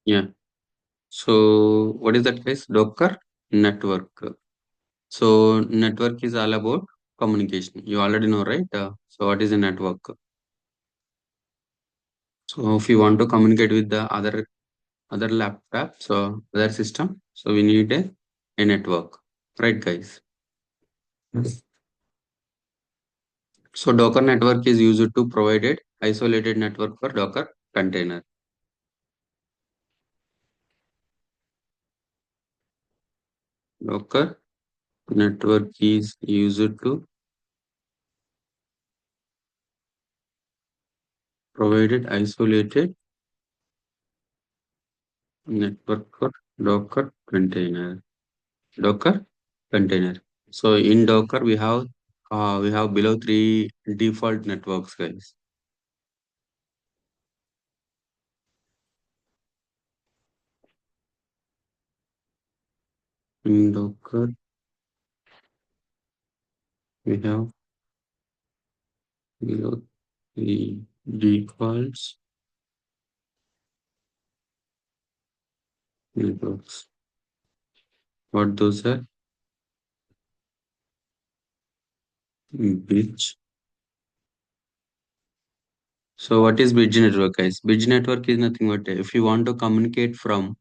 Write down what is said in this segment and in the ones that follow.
Yeah. So what is that guys? Docker network. So network is all about communication. You already know, right? So what is a network? So if you want to communicate with the other laptops or other system, so we need a network, right, guys? Yes. So Docker network is used to provide it isolated network for Docker container. Docker network is used to provide it isolated network for Docker container. Docker container. So in Docker we have below three default networks, guys. In Docker we have below three defaults networks. What those are? Bridge. So what is bridge network, guys? Bridge network is nothing but if you want to communicate from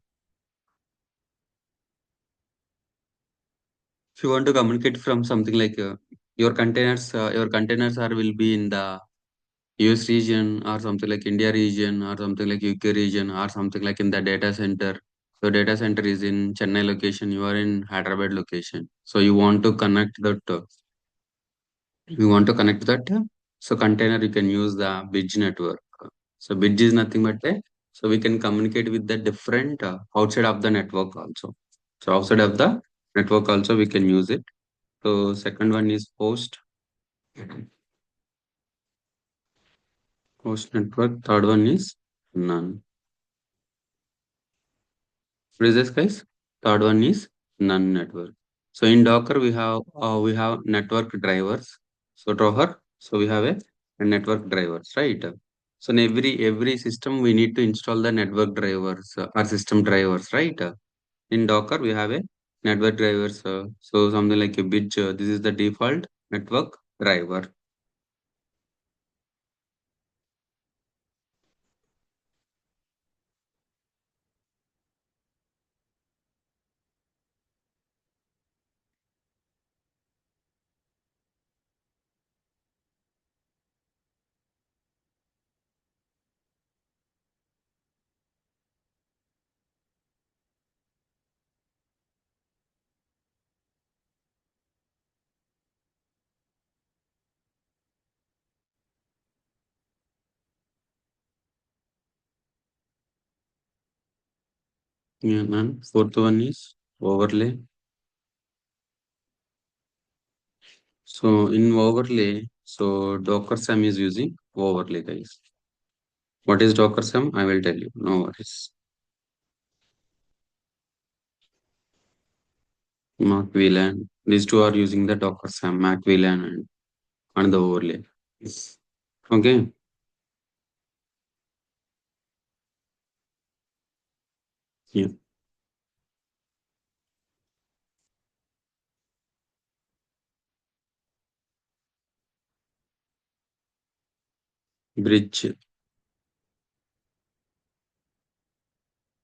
if you want to communicate from something like your containers are will be in the US region or something like India region or something like UK region or something like in the data center. So data center is in Chennai location, you are in Hyderabad location. So you want to connect that. So container you can use the bridge network. So bridge is nothing but so we can communicate with the different outside of the network also. So outside of the network also we can use it. So second one is host network. Third one is none. What is this, guys? Third one is none network. So in Docker we have network drivers. So Docker, so we have a network drivers, right? So in every system we need to install the network drivers or system drivers, right? In Docker we have a network drivers. So something like a bridge. This is the default network driver. Yeah, man. Fourth one is overlay. So in overlay, so Docker Sum is using overlay, guys. What is Docker Sum? I will tell you. No worries. Mark VLAN. These two are using the Docker Sum, Mac VLAN and the overlay. Okay. Yeah. Bridge.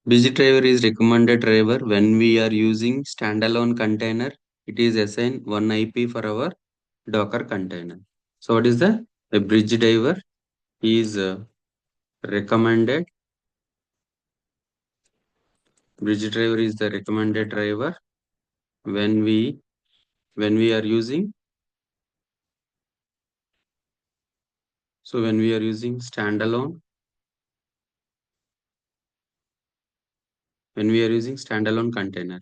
Bridge driver is recommended driver when we are using standalone container. It is assigned one IP for our Docker container. So what is the a bridge driver is recommended. Bridge driver is the recommended driver when we are using when we are using standalone container.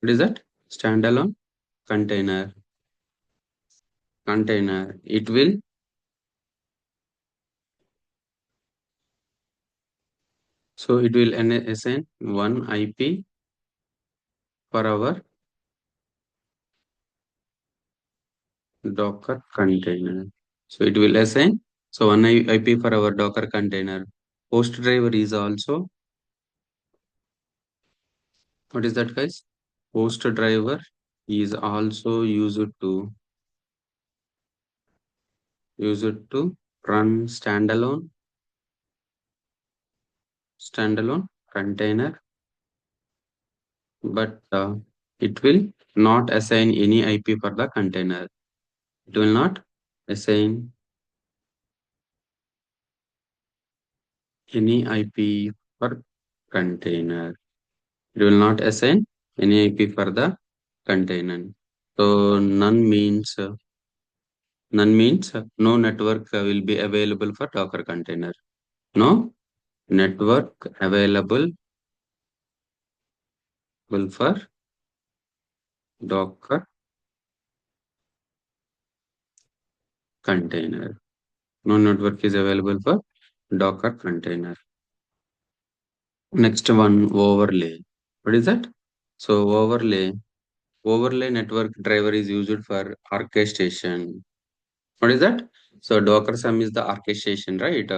What is that? Standalone container. It will assign one IP for our Docker container. So it will assign, so one IP for our Docker container. Host driver is also What is that, guys? Host driver is also used to run standalone container, but it will not assign any IP for the container. It will not assign any IP for container. It will not assign any IP for the container. So none means no network will be available for Docker container. No network available for Docker container. No network is available for Docker container. Next one, overlay. What is that? So overlay network driver is used for orchestration. What is that? So Docker sum is the orchestration, right?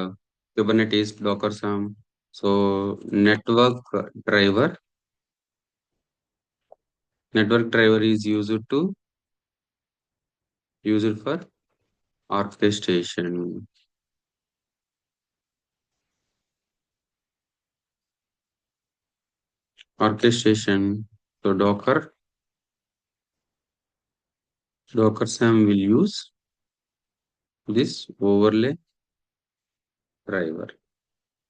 Kubernetes Docker sum. So network driver is used for orchestration. Orchestration. So Docker sum will use this overlay driver.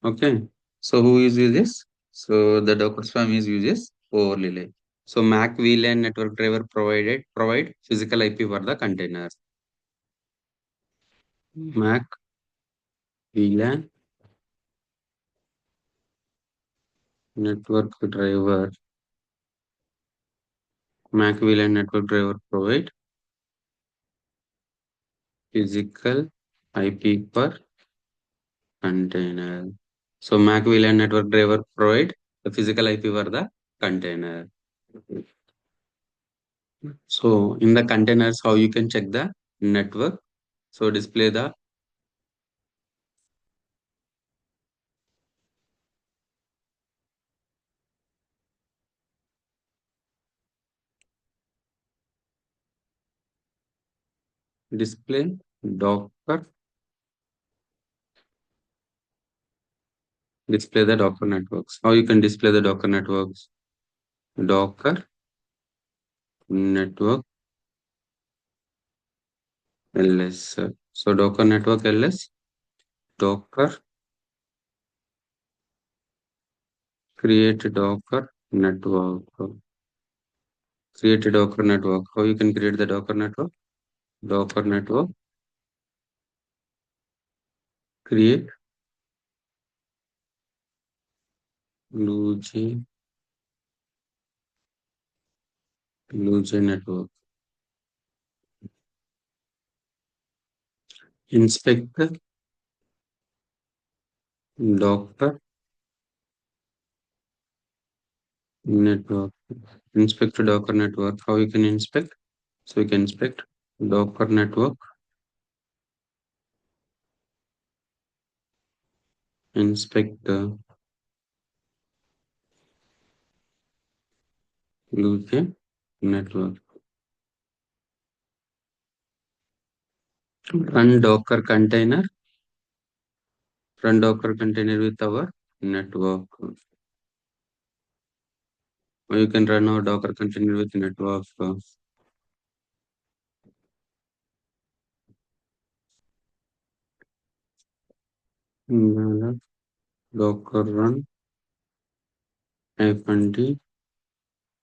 Okay. So who uses this? So the Docker swarm is uses overlay. So Mac VLAN network driver provide physical IP for the containers. Mac VLAN network driver. Mac VLAN network driver provide physical IP per container. So Mac VLAN network driver provide the physical IP for the container. So in the containers, how you can check the network? So display Docker, display the Docker networks. How you can display the Docker networks? Docker network ls. So Docker network ls, Docker create Docker network. Create a Docker network. How you can create the Docker network? Docker network create Luge network. Inspect Docker network. Inspect Docker network. How you can inspect? So you can inspect Docker network. Inspect Luge network. Run Docker container. Run Docker container with our network. Or you can run our Docker container with network. Docker run -d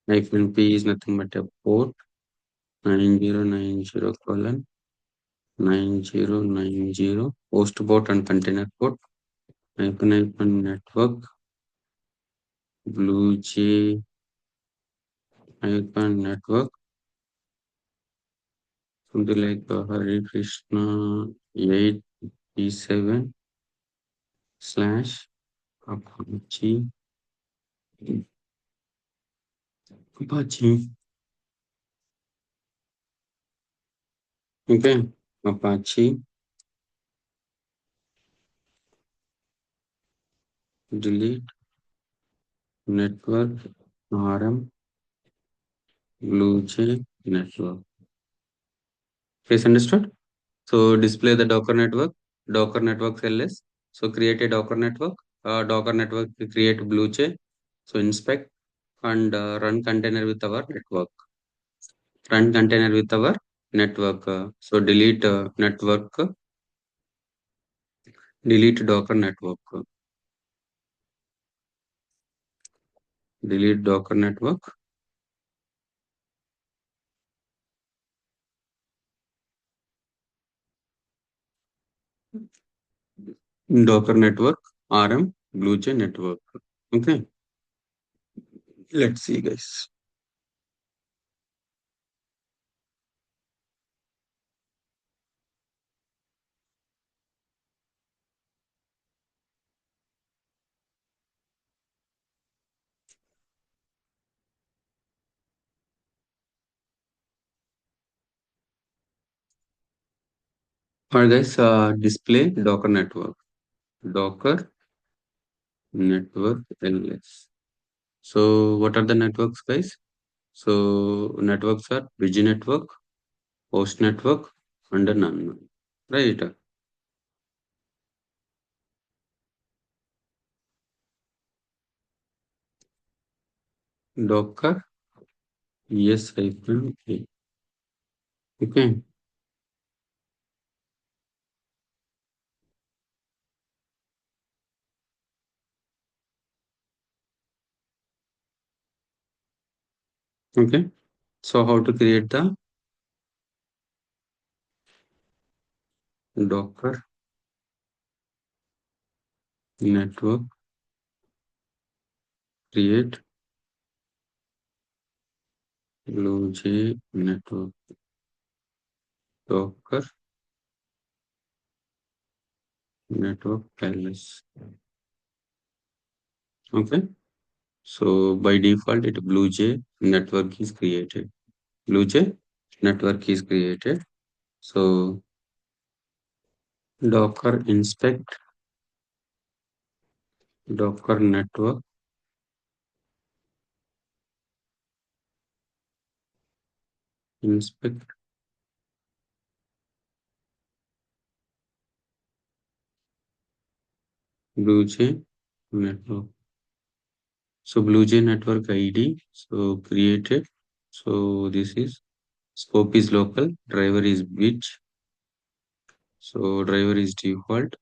-p is nothing but a port 9090 colon 9090 host port and container port -network BlueJ network something like Hare Krishna 8 slash Apache Apache. Okay, Apache delete network RM Blue Jay network. Please understood? So display the Docker network ls. So create a Docker network. Docker network create Blue Jay. So inspect and run container with our network. Run container with our network. So delete network. Delete Docker network. Delete Docker network. Docker network. RM Blue Jay network. Okay. Let's see, guys. Alright, guys. Display Docker network. Docker network ls. So what are the networks, guys? So networks are bridge network, host network, and none. Right. Docker yes hyphen a. Okay. Okay. So how to create the Docker network? Create BlueJ network. Docker network ls. Okay. So by default, it BlueJ network is created. BlueJ network is created. So Docker inspect Docker network inspect BlueJ network. So BlueJ network ID. So created. So this is scope is local. Driver is bridge. So driver is default.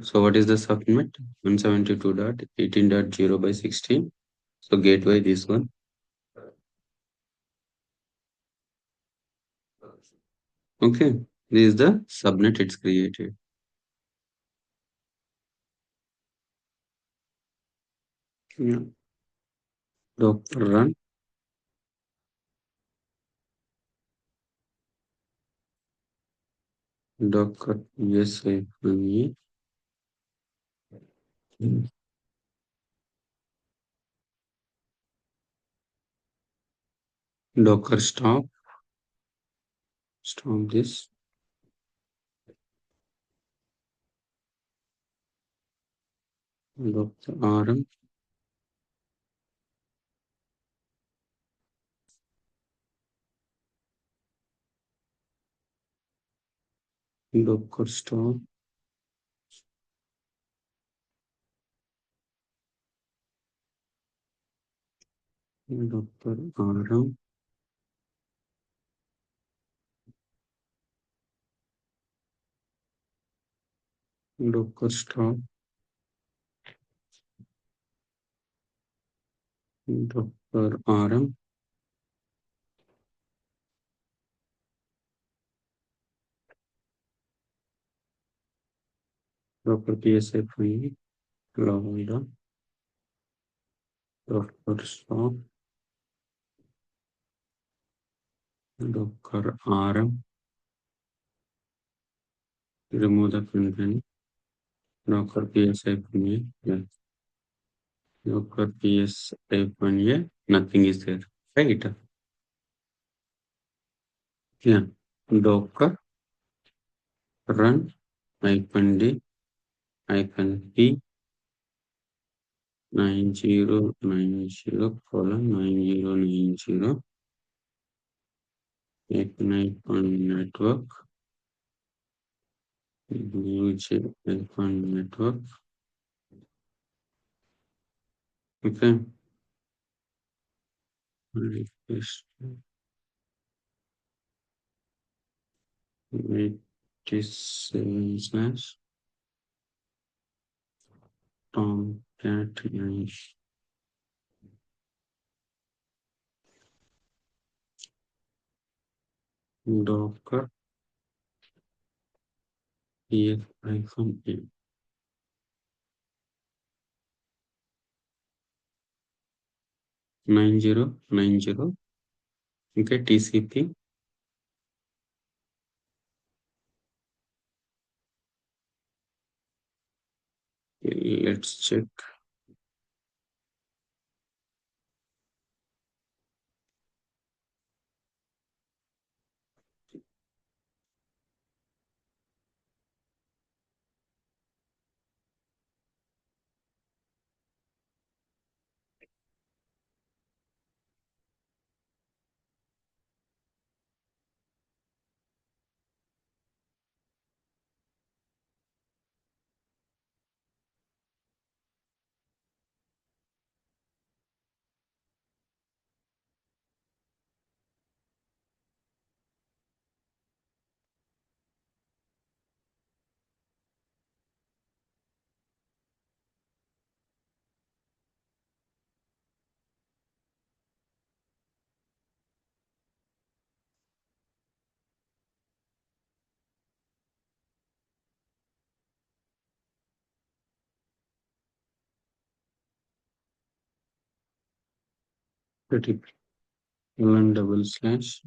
So what is the subnet? 172.18.0 by 16. So gateway this one. Okay. This is the subnet it's created. Yeah. Docker run. Docker yes I Docker stop. Stop this. Docker rm. Docker stop. Docker rm. Docker stop. Docker rm. Docker psi lambda. Docker stop. Docker rm. Remove the content. Docker psi yeah. Docker psi nothing is there. Right. Yeah. Docker run hyphen d hyphen p 9090:9090 Ignite network use Ignite network. Okay. Request it is slash tomcat docker here hyphen a 9090. Okay, TCP. Let's check. Pretty one double slash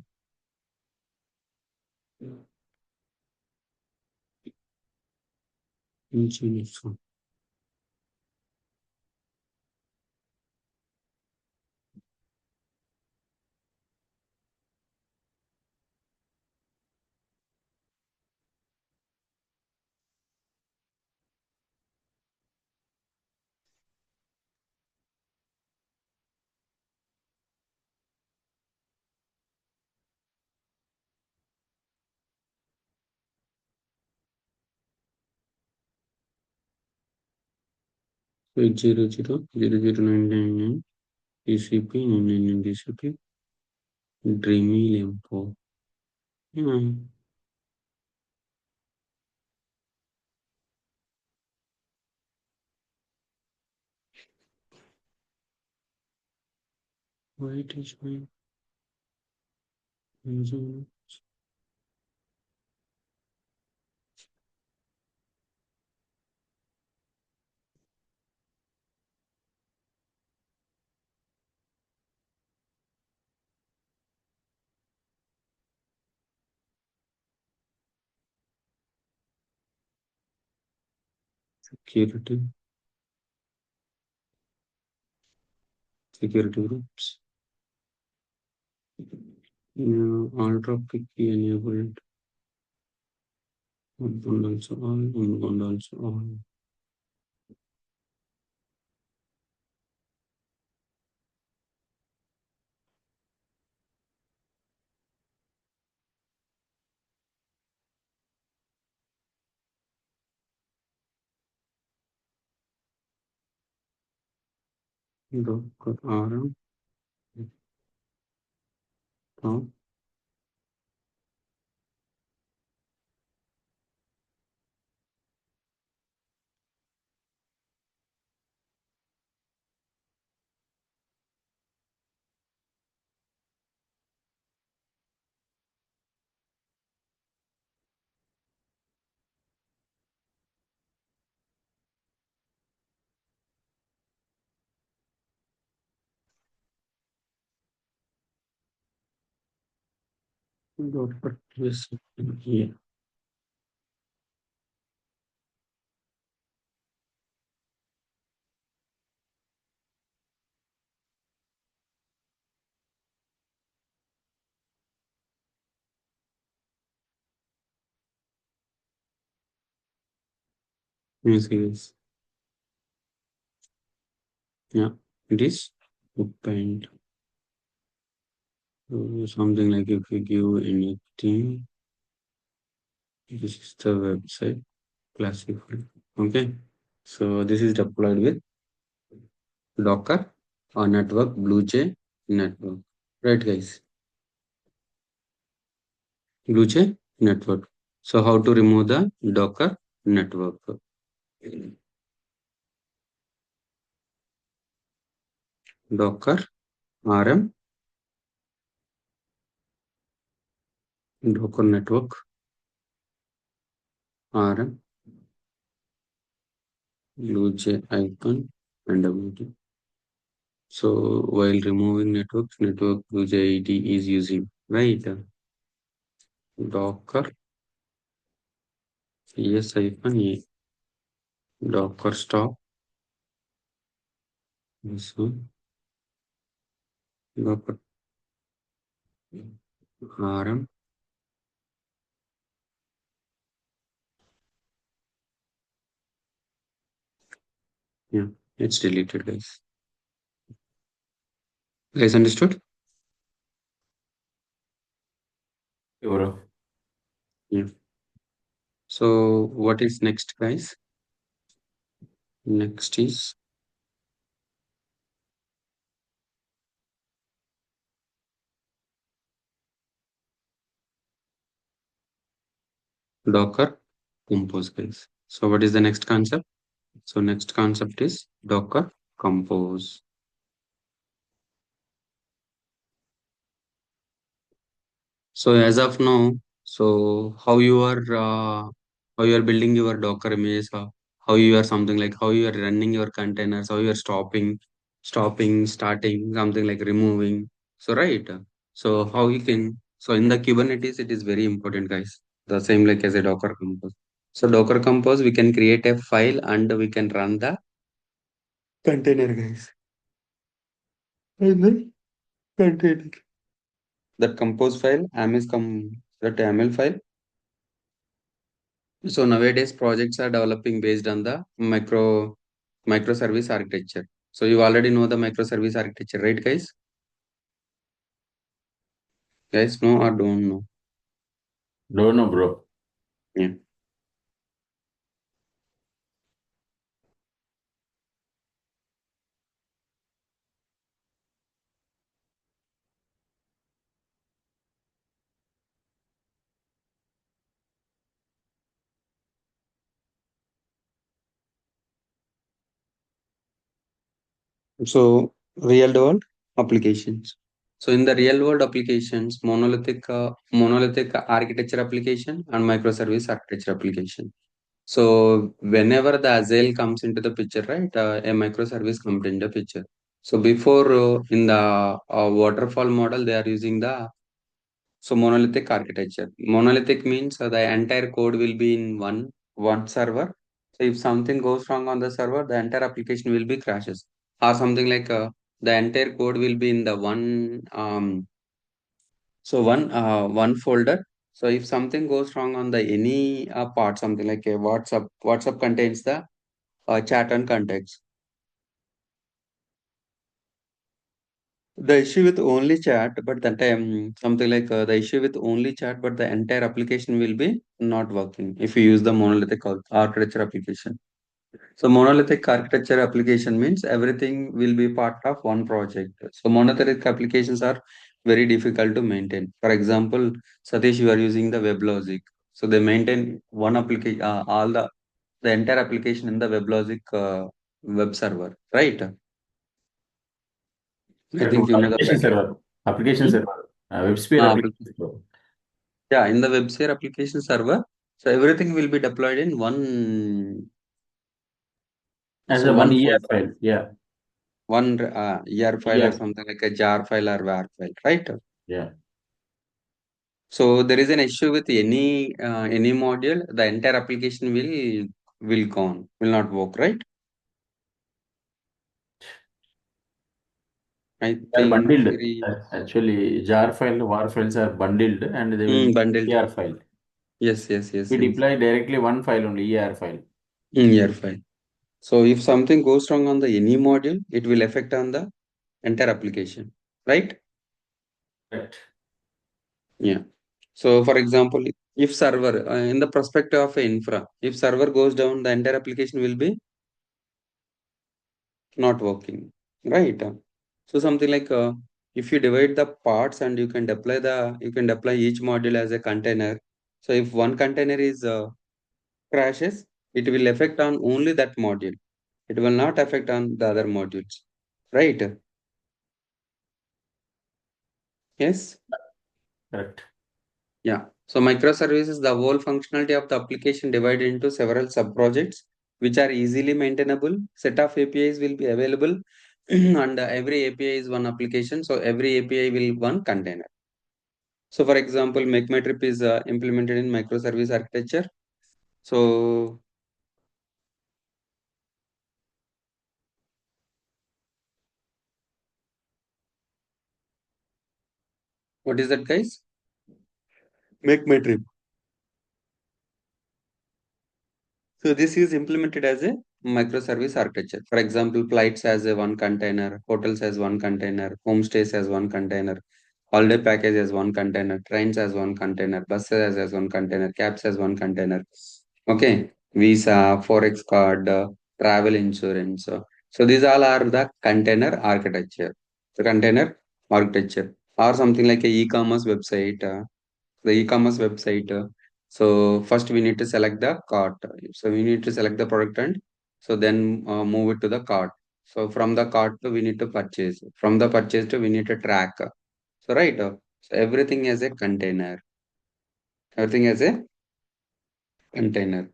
info. So 00000999 TCP 999 TCP Dreamy Limpo. Yeah. Why it is my using security groups. Yeah, ultra picky enabled. Unbound also all. Unbound also all. Docker RM top. Docker yes. Yeah. Yes, yes. Yeah, it is opened. Something like if you give anything, this is the website classified. Okay. So this is deployed with Docker or network, BlueJ network. Right, guys? BlueJ network. So how to remove the Docker network? Docker RM Docker network RM BlueJ icon and WT. So while removing networks, network BlueJ ID is using right Docker yes icon A Docker stop this one Docker RM. Yeah, it's deleted, guys. Guys, understood? Bro. Yeah. So what is next, guys? Next is Docker Compose, guys. So what is the next concept? So next concept is Docker Compose. So as of now, so how you are building your Docker images, how you are something like how you are running your containers, how you are stopping, starting, something like removing. So right. So how you can so in the Kubernetes it is very important, guys. The same like as a Docker Compose. So Docker Compose we can create a file and we can run the container, guys. And then container. That compose file, that YAML file. So nowadays projects are developing based on the microservice architecture. So you already know the microservice architecture, right, guys? Guys, know or don't know? Don't know, bro. Yeah. So real world applications. So in the real world applications, monolithic architecture application and microservice architecture application. So whenever the Agile comes into the picture, right, a microservice comes into the picture. So before in the waterfall model, they are using the so monolithic architecture. Monolithic means the entire code will be in one server. So if something goes wrong on the server, the entire application will be crashes. Or something like the entire code will be in the one folder. So if something goes wrong on the any part, something like a WhatsApp contains the chat and context. The issue with only chat, but that time something like the issue with only chat, but the entire application will be not working if you use the monolithic architecture application. So monolithic architecture application means everything will be part of one project. So monolithic applications are very difficult to maintain. For example, Satish, you are using the WebLogic. So they maintain one application, all the entire application in the WebLogic web server, right? I Yeah, think you know the application pattern. server. Application Hmm? server. WebSphere Uh, application server. Yeah, in the WebSphere application server, so everything will be deployed in As a one one ER folder, file. Yeah. one ER file or ER. something like a jar file or var file, right? Yeah. So there is an issue with any module, the entire application will gone, will not work, right? I They are think bundled. very Actually, jar file, var files are bundled and they will be bundled. ER file. Yes, yes, yes, We yes. deploy directly one file only, ER file. ER file. So if something goes wrong on the any module, it will affect on the entire application, right? Right. Yeah. So for example, if server in the perspective of infra, if server goes down, the entire application will be not working, right? So something like if you divide the parts and you can deploy each module as a container. So if one container is crashes, it will affect on only that module. It will not affect on the other modules, right? Yes. Correct. Yeah. So microservices, the whole functionality of the application divided into several sub-projects, which are easily maintainable. Set of APIs will be available, and every API is one application. So every API will one container. So for example, Make My Trip is implemented in microservice architecture. So what is that, guys? Make My Trip. So this is implemented as a microservice architecture. For example, flights as a one container, hotels as one container, homestays as one container, holiday package as one container, trains as one container, buses as one container, cabs as one container. Okay, visa, forex card, travel insurance. So these all are the container architecture. The container architecture, or something like a e-commerce website. The e-commerce website. So first we need to select the cart. So we need to select the product and so then move it to the cart. So from the cart we need to purchase. From the purchase to we need to track. So right. So everything as a container. Everything as a container.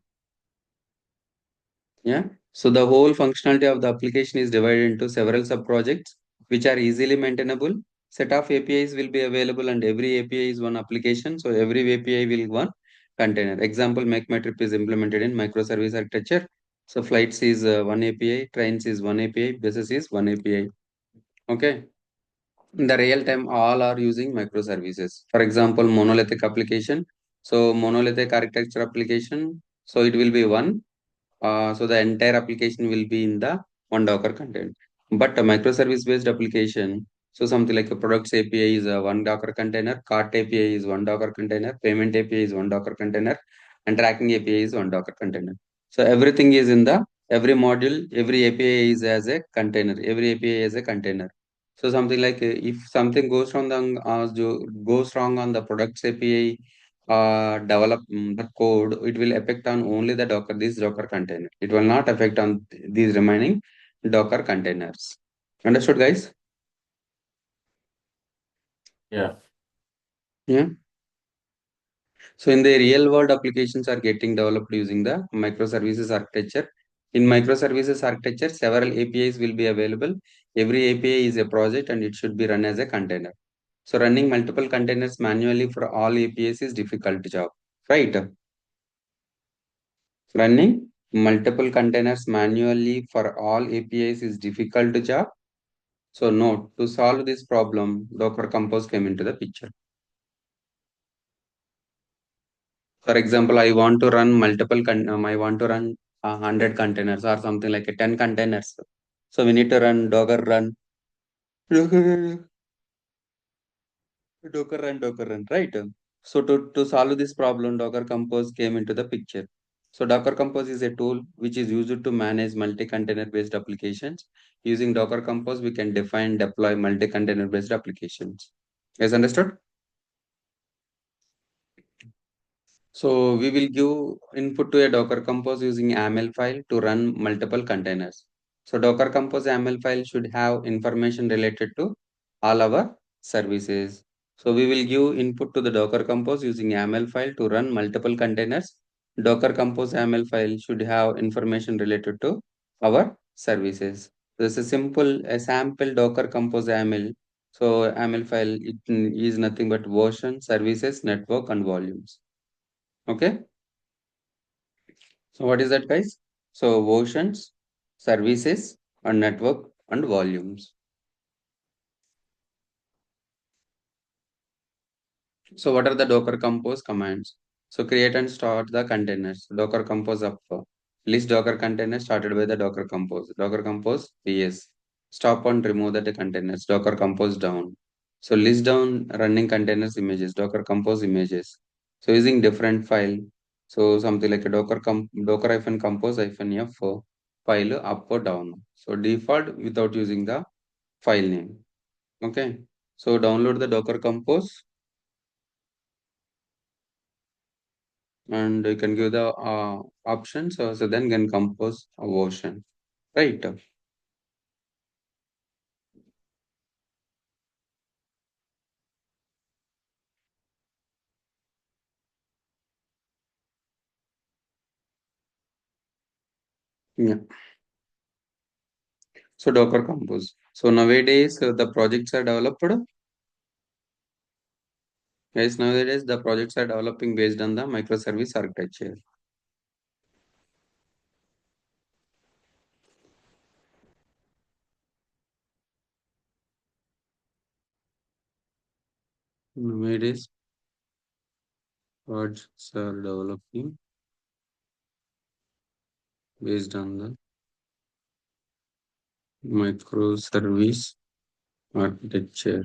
Yeah. So the whole functionality of the application is divided into several sub-projects which are easily maintainable. Set of APIs will be available and every API is one application. So every API will one container. Example, Make My Trip is implemented in microservice architecture. So flights is one API, trains is one API, buses is one API. Okay. In the real time, all are using microservices. For example, monolithic application. So monolithic architecture application. So it will be one so the entire application will be in the one Docker container. But a microservice based application, so something like a products API is a one Docker container, cart API is one Docker container, payment API is one Docker container, and tracking API is one Docker container. So everything is in the every module, every API is as a container, every API is a container. So something like if something goes wrong on the products API develop the code, it will affect on only the this Docker container. It will not affect on these remaining Docker containers. Understood, guys? Yeah. Yeah. So in the real world, applications are getting developed using the microservices architecture. In microservices architecture, several APIs will be available. Every API is a project and it should be run as a container. So running multiple containers manually for all APIs is difficult job, right? Running multiple containers manually for all APIs is difficult job. So note, to solve this problem, Docker Compose came into the picture. For example, I want to run I want to run 100 containers or something like a 10 containers. So we need to run Docker, Docker run, right? So to solve this problem, Docker Compose came into the picture. So Docker Compose is a tool which is used to manage multi-container based applications. Using Docker Compose, we can define, deploy multi-container based applications. Yes, understood? So we will give input to a Docker Compose using YAML file to run multiple containers. So Docker Compose YAML file should have information related to all our services. So we will give input to the Docker Compose using YAML file to run multiple containers. Docker Compose YAML file should have information related to our services. This is a sample Docker Compose YAML. So YAML file it is nothing but version, services, network, and volumes. Okay. So what is that, guys? So versions, services, and network and volumes. So what are the Docker Compose commands? So create and start the containers. Docker Compose up. List Docker containers started by the Docker Compose. Docker Compose, yes. Stop and remove the containers. Docker Compose down. So list down running containers images, Docker Compose images. So using different file. So something like a Docker hyphen compose hyphen F file up or down. So default without using the file name. Okay. So download the Docker Compose and you can give the options. So then can compose a version. Right. Yeah. So Docker Compose. So nowadays the projects are developed. Yes, nowadays the projects are developing based on the microservice architecture. Nowadays projects are developing based on the microservice architecture.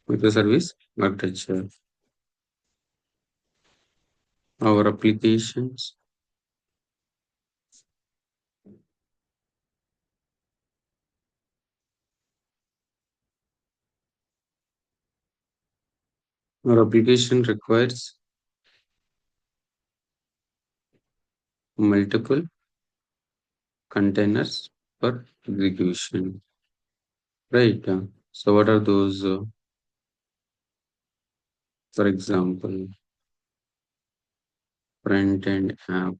Microservice architecture. Our applications, our application requires multiple containers for execution. Right. So what are those? For example, front end app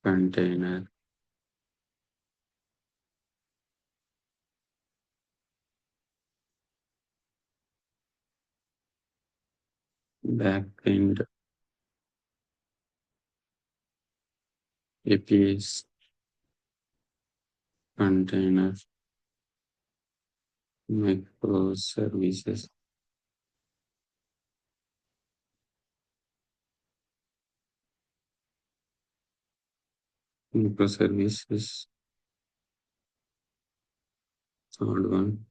container, back end APIs container, microservices, microservices, third one,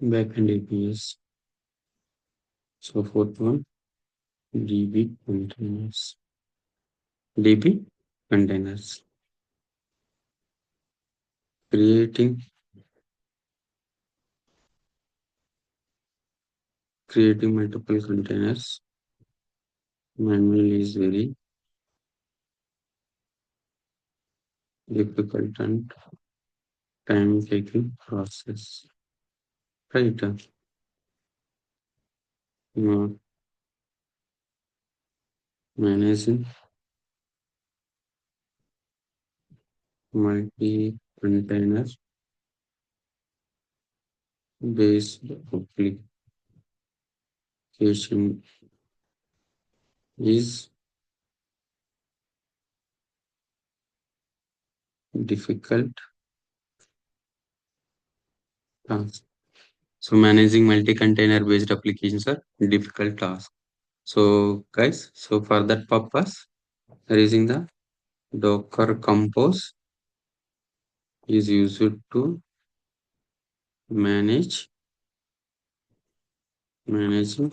backend APIs. So fourth one, DB containers, DB containers, creating creating multiple containers manually is very difficult and time taking process. Right. Uh, managing multi container based application is difficult task. So managing multi-container based applications are difficult task. So guys, so for that purpose, using the Docker Compose is used to manage managing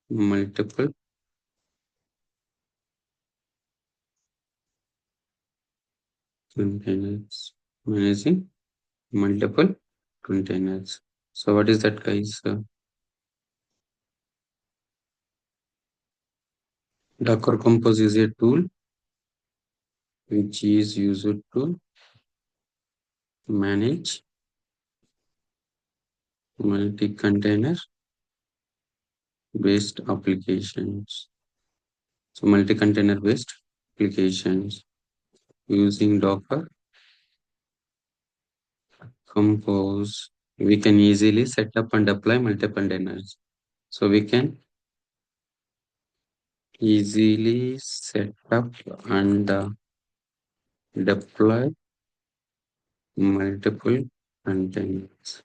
multiple containers. Managing multiple containers. So what is that, guys? Docker Compose is a tool which is used to manage multi-container based applications. So multi-container based applications using Docker Compose, we can easily set up and deploy multiple containers. So we can easily set up and deploy multiple containers,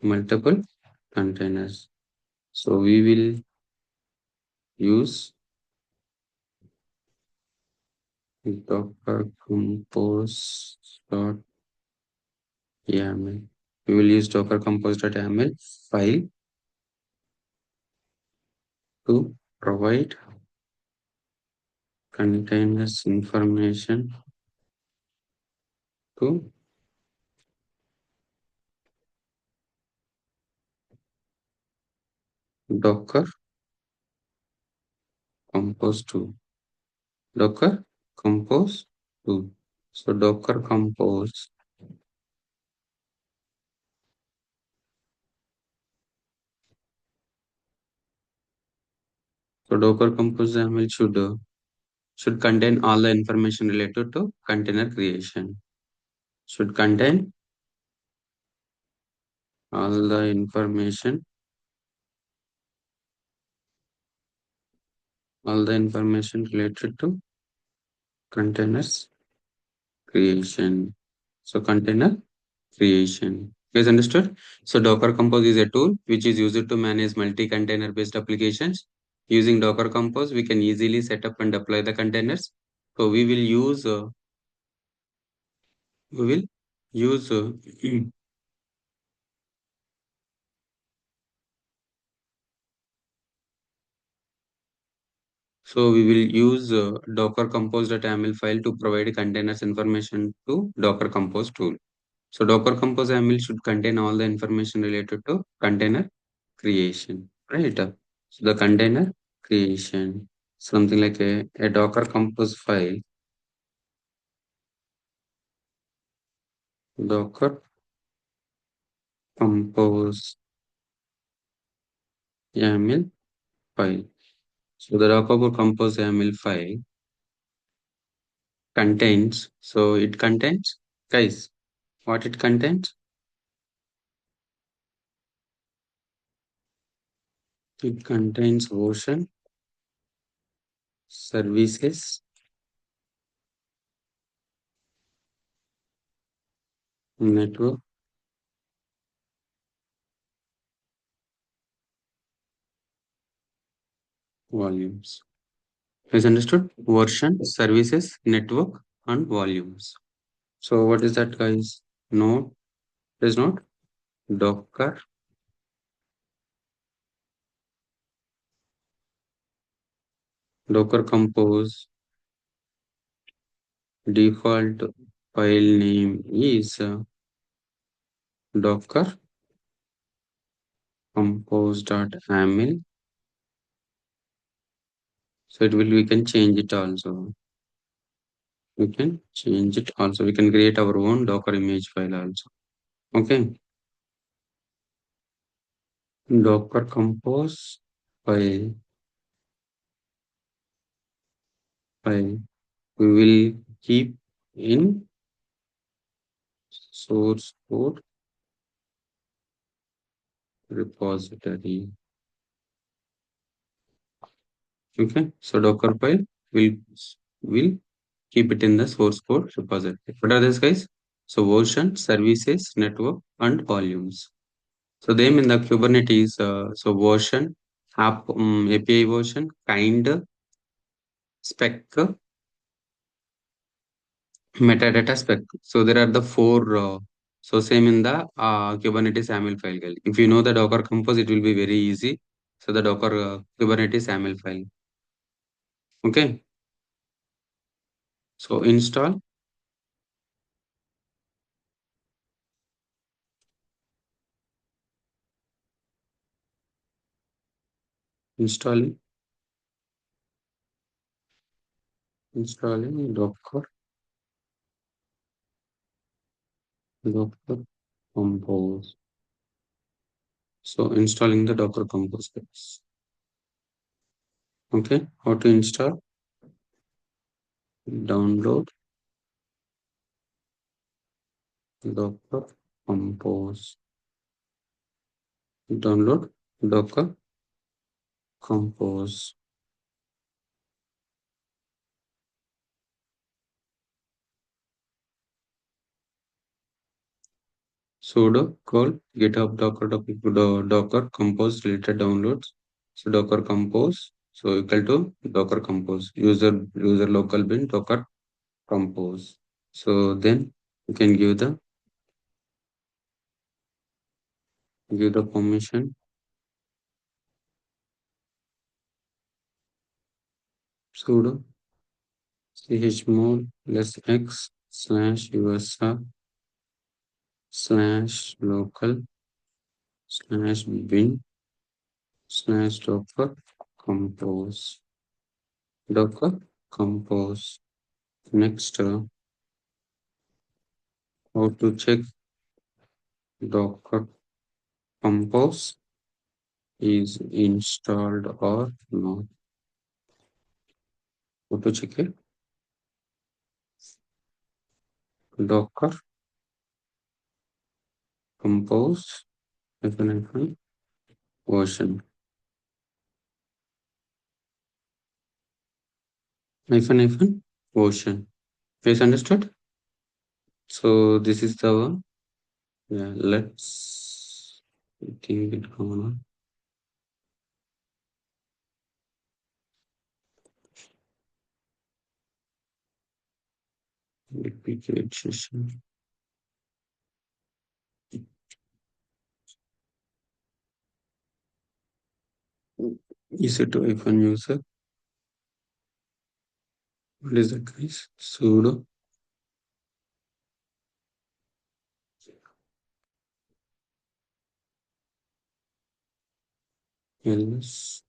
multiple containers. So we will use docker compose dot yaml. We will use docker compose.yaml file to provide containers information to docker compose 2. Docker compose 2. So docker compose. So docker compose YAML should contain all the information related to container creation. Should contain all the information, related to containers creation. So container creation. You guys understood? So Docker Compose is a tool which is used to manage multi-container based applications. Using Docker Compose, we can easily set up and deploy the containers. So we will use we will use so we will use Docker Compose.yaml file to provide containers information to Docker Compose tool. So Docker Compose YAML should contain all the information related to container creation, right? So the container creation, something like a Docker Compose file, Docker Compose YAML file. So the Docker Compose YAML file contains, so it contains, guys, what it contains? It contains version, services, network, volumes. Is understood? Version, services, network, and volumes. So what is that, guys? No, it is not. Docker Compose default file name is Docker compose.yaml. So it will, we can change it also. We can change it also. We can create our own Docker image file also. Okay. Docker compose file. We will keep in source code repository. Okay. So Docker file will keep it in the source code repository. What are these, guys? So version, services, network, and volumes. So them in the Kubernetes, so version, API version, kind, spec, metadata spec. So there are the four. So same in the Kubernetes YAML file. Guys. If you know the Docker Compose, it will be very easy. So the Docker Kubernetes YAML file. Okay. So installing Docker Compose. So installing the Docker Compose. Guys. Okay. How to install? Download Docker Compose. Download Docker Compose. sudo col github docker compose related downloads. So docker compose, so equal to docker compose user local bin docker compose. So then you can give the permission sudo chmod less x slash usr slash local slash bin slash compose docker compose. Next, how to check docker compose is installed or not. How to check it? Docker compose hyphen version version. Is understood? So this is the one. Yeah, let's think it on. Duplicate session. Is it hyphen user? What is that, guys? Sudo ls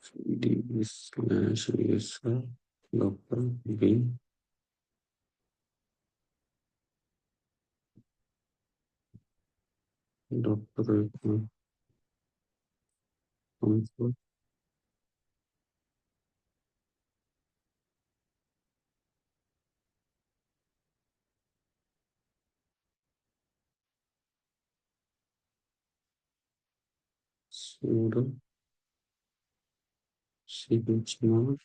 cd slash user local bin docker console sudo chmod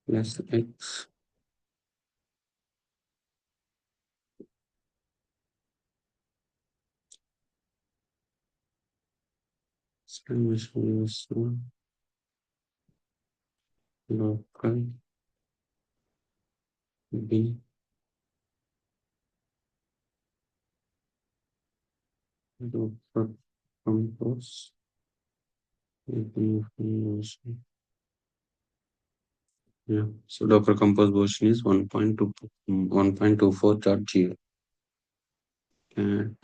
plus x slash user local bin docker compose information. Yeah, so Docker Compose version is 1.2, 1.24.0 and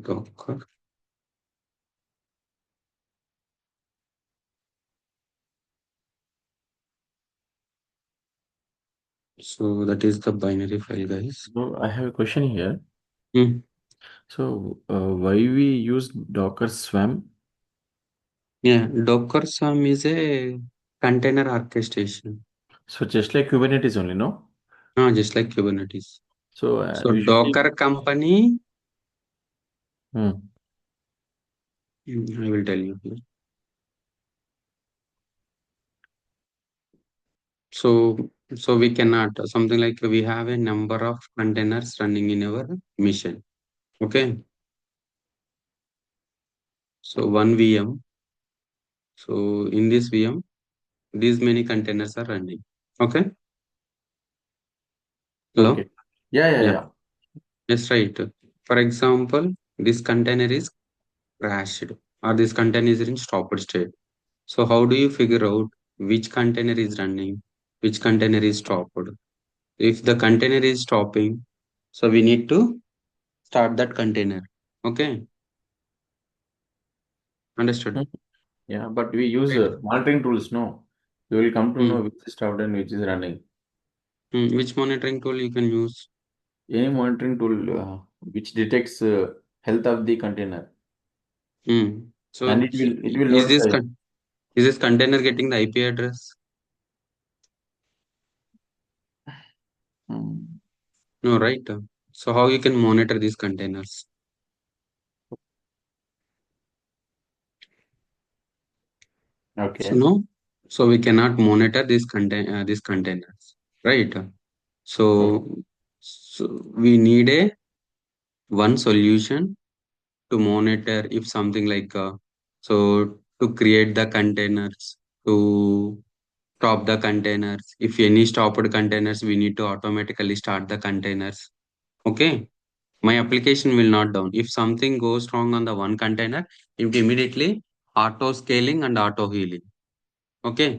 Docker. So that is the binary file, guys. So I have a question here. Hmm. So why we use Docker Swarm? Yeah, Docker Swarm is a container orchestration, So just like Kubernetes only, no? just like Kubernetes. So So usually, Docker company, hmm, I will tell you here. So we cannot something like we have a number of containers running in our mission. Okay. So one VM. So in this VM, these many containers are running. Okay. Hello. okay. Yeah, yeah, Yeah. yeah. Yes, right. For example, this container is crashed or this container is in stopped state. So how do you figure out which container is running, which container is stopped? If the container is stopping, so we need to start that container. Okay. Hmm. Understood. Yeah, but we use Right. monitoring tools, no? You will come to know Hmm. which is stopped and which is running. Which monitoring tool you can use? Any monitoring tool which detects health of the container, and So it will is this notify. is this container getting the IP address? Hmm. No, right? So how you can monitor these containers? So Okay. no, so we cannot monitor these containers, right? So Okay. So we need a one solution to monitor if something like so to create the containers, to stop the containers. If any stopped containers, we need to automatically start the containers. Okay. My application will not down. If something goes wrong on the one container, it immediately auto scaling and auto healing. Okay.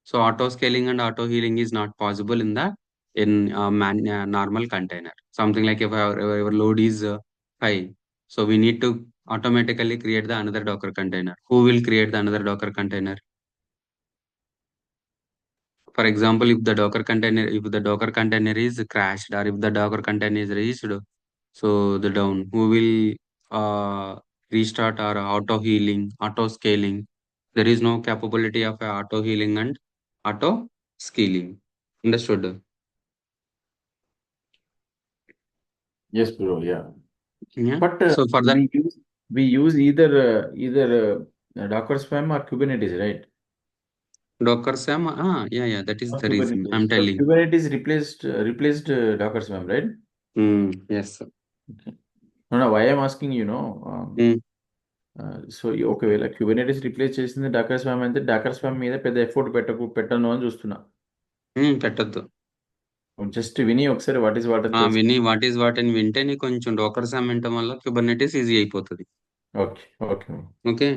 So auto scaling and auto healing is not possible in the normal container. Something like if our load is high, so we need to automatically create the another Docker container. Who will create the another Docker container? For example, if the Docker container is crashed or if the Docker container is reached, so the down, who will restart or auto healing, auto scaling? There is no capability of auto healing and auto scaling. Understood? Yes, bro. Yeah. Yeah. But So for that we use either Docker Swarm or Kubernetes, right? Docker Sam, yeah, that is Or the reason I'm Kubernetes. So telling. Kubernetes replaced Docker Swarm, right? Yes. Okay. No, no. Why I'm asking, Mm, so ఒకవేళ Kubernetes replace చేసింది Dakar swarm అయితే Dakar swarm మీద పెద్ద ఎఫోర్ట్ పెట్టను అని చూస్తున్నా. పెట్టద్దు. Just విని ఒకసారి వాట్ అని తెలుసు. విని వాట్ ఈస్ వాట్ అని వింటే నీకు కొంచెం డోకర్ సామ్ వినటం వల్ల కుబర్నెటిస్ ఈజీ అయిపోతుంది. Okay okay okay.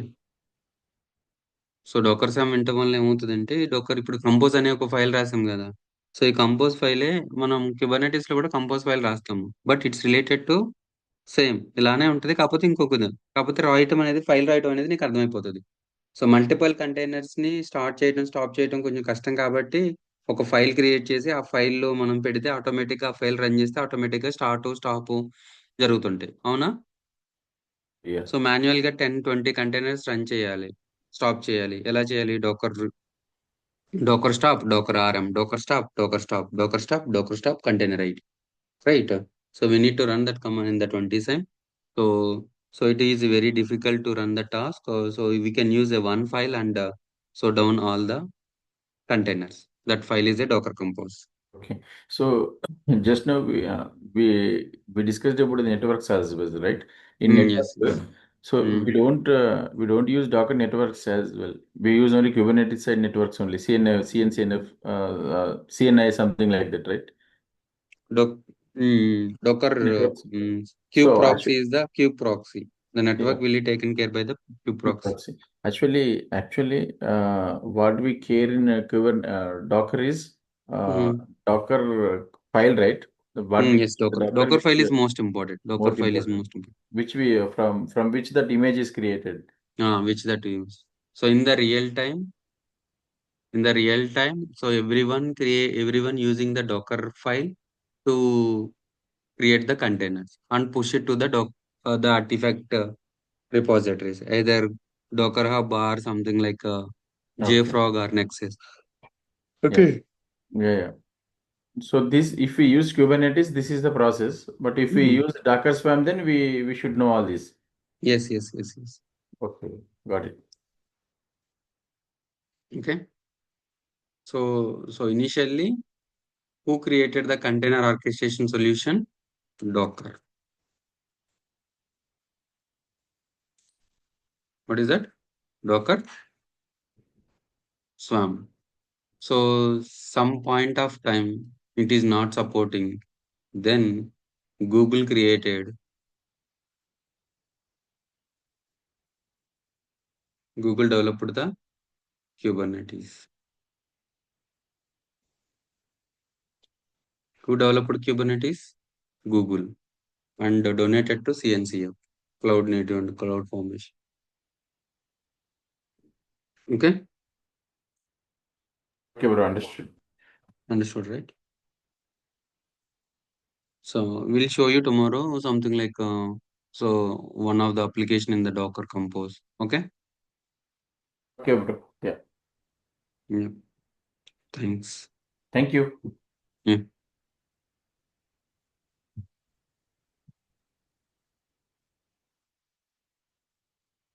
So Docker swarm వినటం వల్ల ఏమవుతుందంటే డోకర్ ఇప్పుడు కంపోజ్ అనే ఒక ఫైల్ రాసాం కదా. సో ఈ కంపోజ్ ఫైలే మనం కుబర్నెటిస్ లో కూడా కంపోజ్ ఫైల్ రాస్తాము. But it's related to same ఇలానే ఉంటది. కాకపోతే రాయటం అనేది ఫైల్ రాయటం అనేది నీకు అర్థమైపోతుంది. సో మల్టిపుల్ కంటైనర్స్ ని స్టార్ట్ చేయడం స్టాప్ చేయడం కొంచెం కష్టం కాబట్టి ఒక ఫైల్ క్రియేట్ చేసి ఆ ఫైల్లో మనం పెడితే ఆటోమేటిక్ గా ఆ ఫైల్ రన్ చేస్తే ఆటోమేటిక్ గా స్టాప్ జరుగుతుంటాయి. అవునా? యా సో మాన్యువల్ గా 10-20 కంటైనర్స్ రన్ చేయాలి, స్టాప్ చేయాలి. ఎలా చేయాలి? డోకర్ stop, డోకర్ RM, డోకర్ stop container ID, right? So we need to run that command in the 20 time. So so it is very difficult to run the task. So we can use a one file and so down all the containers. That file is a Docker Compose. Okay. So just now we we discussed about the networks as well, right? In Yes, network, yes. so Mm. we don't use Docker networks as well. We use only Kubernetes side networks only, CNF, CNI, something like that, right? Docker Networks. kube So proxy actually, is the kube proxy. The yeah. network will be taken care by the kube proxy. Proxy. Actually, what we care in Docker is Mm. Docker file, right? What we Yes, Docker. Docker, Docker which file is most important. Docker most file is important, most important. which we from which that image is created. Which that we use. So in the real time, so everyone using the Docker file to create the containers and push it to the artifact repositories, either Docker Hub or something like Okay. JFrog or Nexus. Yeah. Okay. Yeah. Yeah. So this, if we use Kubernetes, this is the process. But if we Mm. use Docker Swarm, then we should know all this. Yes, yes, yes, yes. Okay. Got it. Okay. So initially, who created the container orchestration solution? Docker. What is that? Docker Swarm. So some point of time it is not supporting. Then Google developed the Kubernetes. Who developed Kubernetes? Google, and donated to CNCF, Cloud Native and Cloud Formation. Okay, Okay, bro. Understood. understood, right? So we'll show you tomorrow something like so one of the application in the Docker Compose. Okay. Okay, bro. Yeah. Yeah. Thanks. Thank you. Yeah.